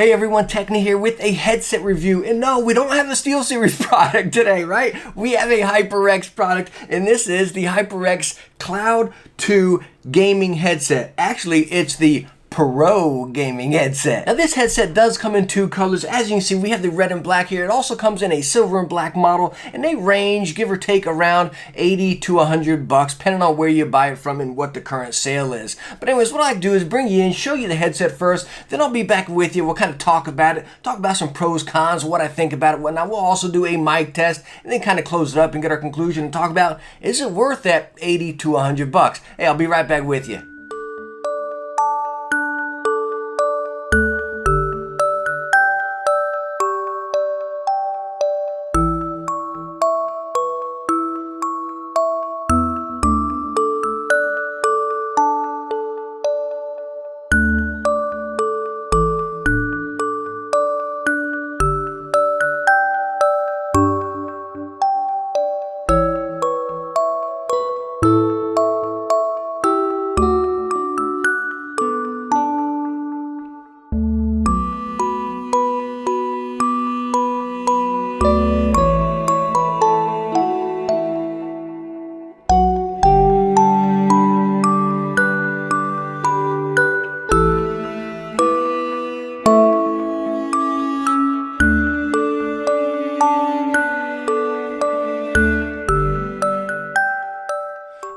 Hey everyone, Techni here with a headset review. And no, we don't have a SteelSeries product today, right? We have a HyperX product, and this is the HyperX Cloud II gaming headset. Actually, it's the Pro gaming headset. Now this headset does come in two colors. As you can see, we have the red and black here. It also comes in a silver and black model, and they range, give or take, around 80 to 100 bucks, depending on where you buy it from and what the current sale is. But anyways, what I do is bring you in, show you the headset first, then I'll be back with you. We'll kind of talk about it, talk about some pros, cons, what I think about it, whatnot. We'll also do a mic test, and then kind of close it up and get our conclusion and talk about, is it worth that 80 to 100 bucks? Hey, I'll be right back with you.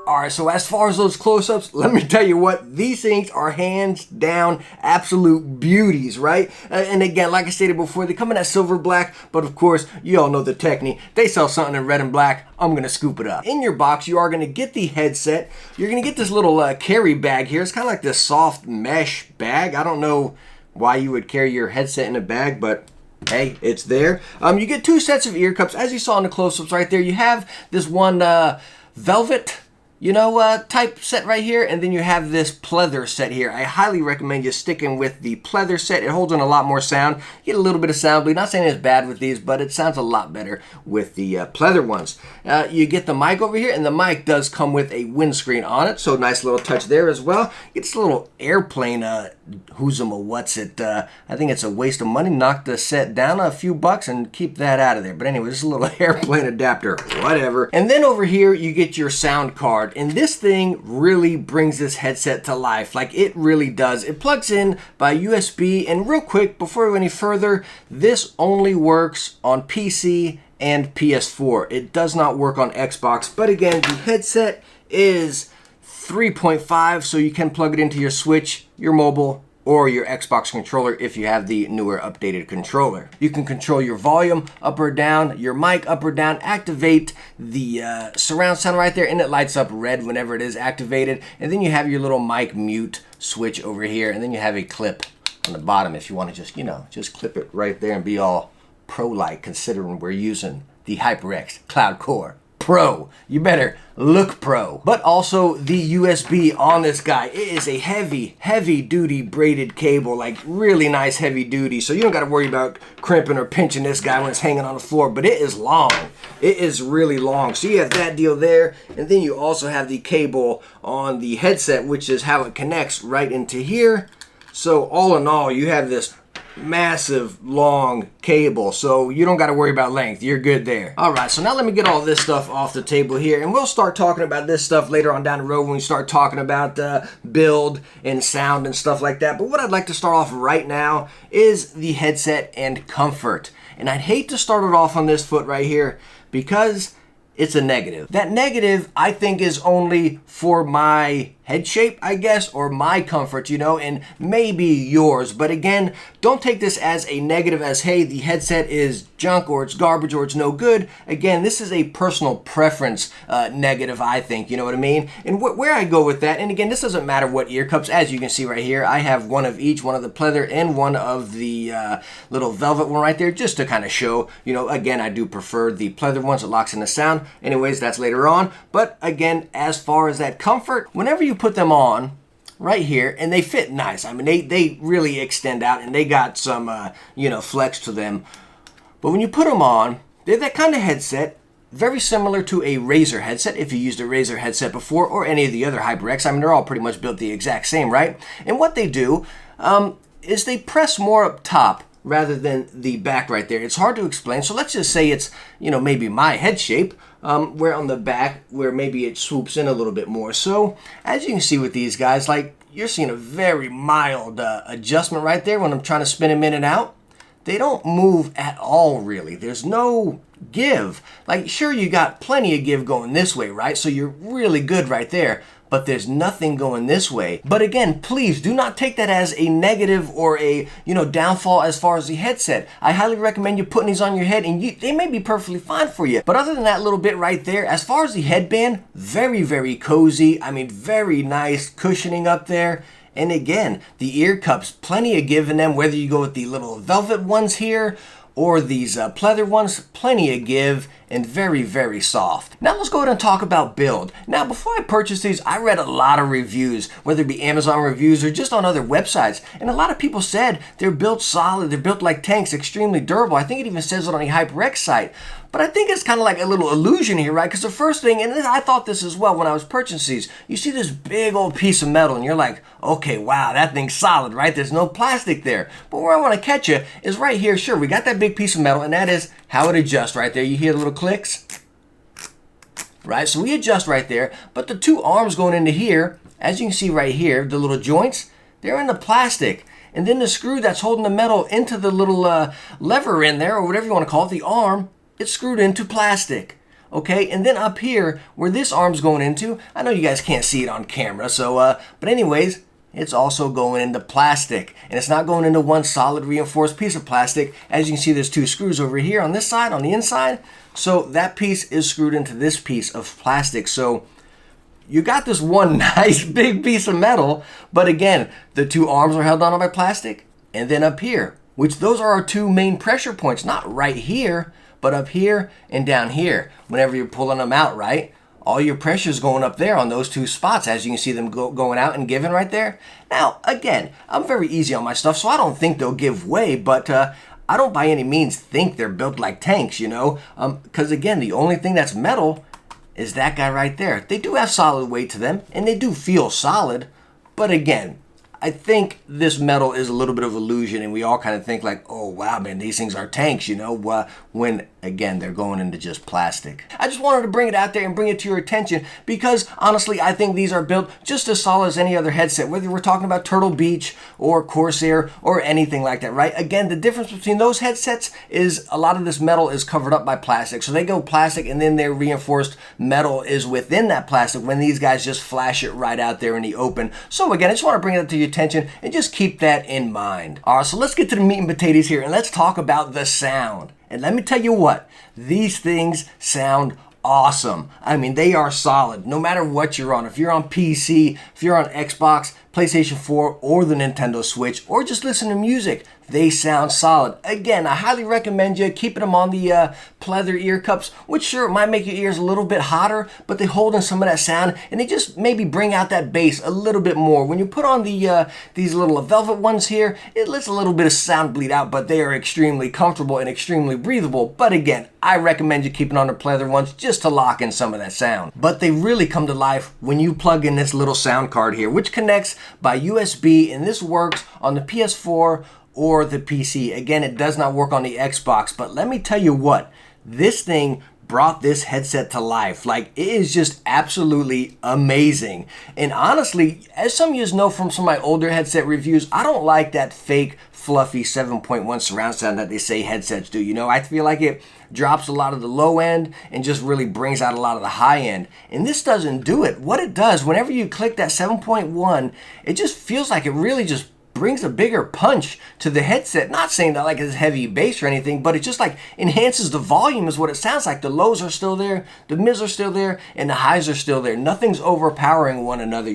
Alright, so as far as those close-ups, let me tell you what, these things are hands down absolute beauties, right? And again, like I stated before, they come in that silver black, but of course, you all know the Techni. They sell something in red and black, I'm going to scoop it up. In your box, you are going to get the headset. You're going to get this little carry bag here. It's kind of like this soft mesh bag. I don't know why you would carry your headset in a bag, but hey, it's there. You get two sets of ear cups. As you saw in the close-ups right there, you have this one velvet type set right here, and then you have this pleather set here. I highly recommend you sticking with the pleather set. It holds in a lot more sound. You get a little bit of sound bleed. Not saying it's bad with these, but it sounds a lot better with the pleather ones. You get the mic over here, and the mic does come with a windscreen on it, so nice little touch there as well. It's a little airplane what's it? I think it's a waste of money. Knock the set down a few bucks and keep that out of there. But anyway, this is a little airplane adapter, whatever. And then over here, you get your sound card. And this thing really brings this headset to life. Like, it really does. It plugs in by USB. And real quick, before we go any further, this only works on PC and PS4. It does not work on Xbox. But again, the headset is 3.5, so you can plug it into your Switch, your mobile, or your Xbox controller if you have the newer updated controller. You can control your volume up or down, your mic up or down, activate the surround sound right there, and it lights up red whenever it is activated. And then you have your little mic mute switch over here, and then you have a clip on the bottom if you want to just clip it right there and be all pro-like, considering we're using the HyperX Cloud Core Pro. You better look pro. But also the USB on this guy. It is a heavy duty braided cable, like really nice heavy duty. So you don't got to worry about crimping or pinching this guy when it's hanging on the floor, but it is long. It is really long. So you have that deal there, and then you also have the cable on the headset, which is how it connects right into here. So all in all, you have this massive long cable, so you don't got to worry about length. You're good there. All right, so now let me get all this stuff off the table here, and we'll start talking about this stuff later on down the road when we start talking about build and sound and stuff like that. But what I'd like to start off right now is the headset and comfort. And I'd hate to start it off on this foot right here because it's a negative. That negative, I think, is only for my head shape, I guess, or my comfort, and maybe yours. But again, don't take this as a negative, as, hey, the headset is junk or it's garbage or it's no good. Again, this is a personal preference negative, I think, you know what I mean? And where I go with that, and again, this doesn't matter what ear cups. As you can see right here, I have one of each, one of the pleather and one of the little velvet one right there, just to kind of show, again, I do prefer the pleather ones. It locks in the sound. Anyways, that's later on. But again, as far as that comfort, whenever you put them on right here, and they fit nice. I mean, they really extend out, and they got some, flex to them. But when you put them on, they're that kind of headset, very similar to a Razer headset, if you used a Razer headset before, or any of the other HyperX. I mean, they're all pretty much built the exact same, right? And what they do, is they press more up top rather than the back right there. It's hard to explain. So let's just say it's, maybe my head shape, where on the back, where maybe it swoops in a little bit more. So as you can see with these guys, like you're seeing a very mild adjustment right there when I'm trying to spin them in and out. They don't move at all, really. There's no give. Like, sure, you got plenty of give going this way, right? So you're really good right there. But there's nothing going this way. But again, please do not take that as a negative or a downfall as far as the headset. I highly recommend you putting these on your head, and they may be perfectly fine for you. But other than that little bit right there, as far as the headband, very, very cozy. I mean, very nice cushioning up there. And again, the ear cups, plenty of give in them, whether you go with the little velvet ones here or these pleather ones, plenty of give and very, very soft. Now let's go ahead and talk about build. Now before I purchased these, I read a lot of reviews, whether it be Amazon reviews or just on other websites. And a lot of people said they're built solid, they're built like tanks, extremely durable. I think it even says it on the HyperX site. But I think it's kind of like a little illusion here, right? Because the first thing, and I thought this as well when I was purchasing these, you see this big old piece of metal and you're like, okay, wow, that thing's solid, right? There's no plastic there. But where I want to catch you is right here. Sure, we got that big piece of metal, and that is how it adjusts right there. You hear the little clicks, right? So we adjust right there, but the two arms going into here, as you can see right here, the little joints, they're in the plastic. And then the screw that's holding the metal into the little lever in there, or whatever you want to call it, the arm, it's screwed into plastic. Okay, and then up here, where this arm's going into, I know you guys can't see it on camera, so, but anyways, it's also going into plastic. And it's not going into one solid reinforced piece of plastic. As you can see, there's two screws over here on this side, on the inside. So that piece is screwed into this piece of plastic. So you got this one nice big piece of metal, but again, the two arms are held on by plastic. And then up here, which those are our two main pressure points, not right here, but up here and down here. Whenever you're pulling them out, right? All your pressure is going up there on those two spots, as you can see them going out and giving right there. Now, again, I'm very easy on my stuff, so I don't think they'll give way, but I don't by any means think they're built like tanks, because again, the only thing that's metal is that guy right there. They do have solid weight to them, and they do feel solid, but again, I think this metal is a little bit of illusion, and we all kind of think like, oh wow, man, these things are tanks, when again, they're going into just plastic. I just wanted to bring it out there and bring it to your attention because honestly, I think these are built just as solid as any other headset, whether we're talking about Turtle Beach or Corsair or anything like that, right? Again, the difference between those headsets is a lot of this metal is covered up by plastic. So they go plastic and then their reinforced metal is within that plastic when these guys just flash it right out there in the open. So again, I just want to bring it to your attention and just keep that in mind. All right, so let's get to the meat and potatoes here and let's talk about the sound. And let me tell you what, these things sound awesome. I mean, they are solid no matter what you're on. If you're on PC, if you're on Xbox, PlayStation 4, or the Nintendo Switch, or just listen to music, they sound solid. Again, I highly recommend you keeping them on the pleather ear cups, which sure might make your ears a little bit hotter, but they hold in some of that sound and they just maybe bring out that bass a little bit more. When you put on the these little velvet ones here, it lets a little bit of sound bleed out, but they are extremely comfortable and extremely breathable. But again, I recommend you keeping on the pleather ones just to lock in some of that sound. But they really come to life when you plug in this little sound card here, which connects by USB, and this works on the PS4 or the PC. Again, it does not work on the Xbox, but let me tell you what, this thing brought this headset to life. Like, it is just absolutely amazing. And honestly, as some of you know from some of my older headset reviews, I don't like that fake fluffy 7.1 surround sound that they say headsets do. I feel like it drops a lot of the low end and just really brings out a lot of the high end. And this doesn't do it. What it does, whenever you click that 7.1, it just feels like it really just brings a bigger punch to the headset. Not saying that like it's heavy bass or anything, but it just like enhances the volume is what it sounds like. The lows are still there, the mids are still there, and the highs are still there. Nothing's overpowering one another,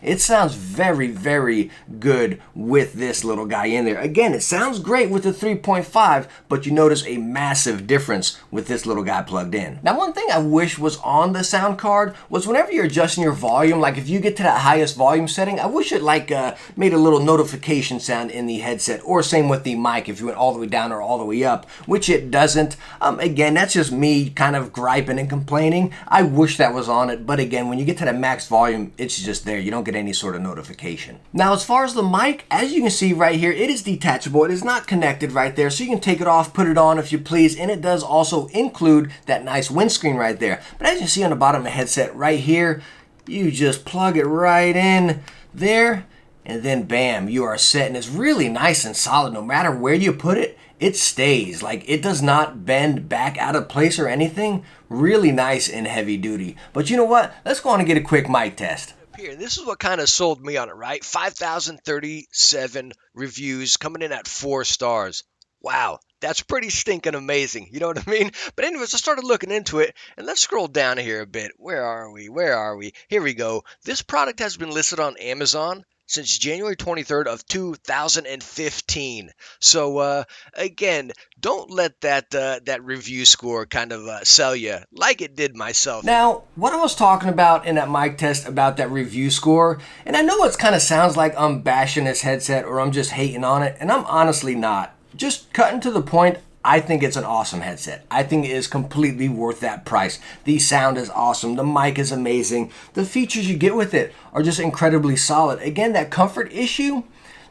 It sounds very, very good with this little guy in there. Again, it sounds great with the 3.5, but you notice a massive difference with this little guy plugged in. Now, one thing I wish was on the sound card was whenever you're adjusting your volume, like if you get to that highest volume setting, I wish it like made a little notification notification sound in the headset, or same with the mic if you went all the way down or all the way up, which it doesn't. Again, that's just me kind of griping and complaining. I wish that was on it, but again, when you get to that max volume, it's just there. You don't get any sort of notification. Now, as far as the mic, as you can see right here, it is detachable. It is not connected right there, so you can take it off, put it on if you please, and it does also include that nice windscreen right there. But as you see on the bottom of the headset right here, you just plug it right in there, and then bam, you are set. And it's really nice and solid. No matter where you put it, it stays. Like, it does not bend back out of place or anything. Really nice and heavy duty. But you know what? Let's go on and get a quick mic test. Here, this is what kind of sold me on it, right? 5,037 reviews coming in at 4 stars. Wow, that's pretty stinking amazing. You know what I mean? But anyways, I started looking into it, and let's scroll down here a bit. Where are we? Where are we? Here we go. This product has been listed on Amazon since January 23rd of 2015. So again, don't let that review score kind of sell you like it did myself. Now, what I was talking about in that mic test about that review score, and I know it kind of sounds like I'm bashing this headset or I'm just hating on it, and I'm honestly not. Just cutting to the point, I think it's an awesome headset. I think it is completely worth that price. The sound is awesome. The mic is amazing. The features you get with it are just incredibly solid. Again, that comfort issue,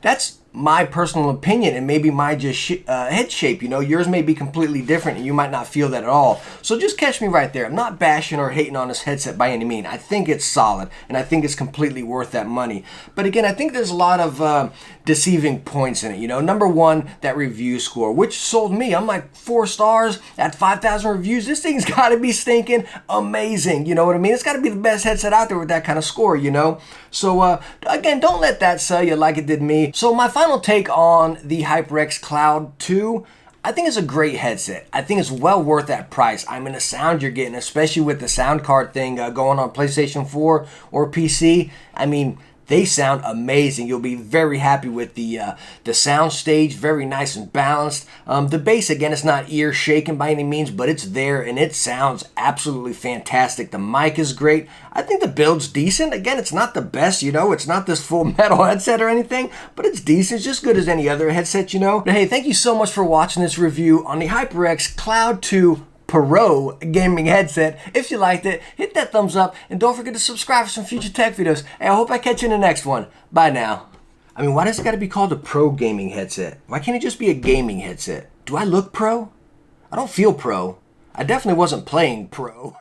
that's my personal opinion and maybe my just head shape. You know, yours may be completely different and you might not feel that at all. So just catch me right there. I'm not bashing or hating on this headset by any means. I think it's solid and I think it's completely worth that money. But again, I think there's a lot of deceiving points in it. You know, number one, that review score, which sold me. I'm like 4 stars at 5,000 reviews. This thing's got to be stinking amazing. You know what I mean? It's got to be the best headset out there with that kind of score, you know? So again, don't let that sell you like it did me. So my final take on the HyperX Cloud II, I think it's a great headset. I think it's well worth that price. I mean, the sound you're getting, especially with the sound card thing going on PlayStation 4 or PC, I mean, they sound amazing. You'll be very happy with the sound stage, very nice and balanced. The bass, again, it's not ear shaking by any means, but it's there and it sounds absolutely fantastic. The mic is great. I think the build's decent. Again, it's not the best, you know. It's not this full metal headset or anything, but it's decent. It's just good as any other headset, you know. But hey, thank you so much for watching this review on the HyperX Cloud II Pro gaming headset. If you liked it, hit that thumbs up and don't forget to subscribe for some future tech videos. And I hope I catch you in the next one. Bye now. I mean, why does it got to be called a pro gaming headset? Why can't it just be a gaming headset? Do I look pro? I don't feel pro. I definitely wasn't playing pro.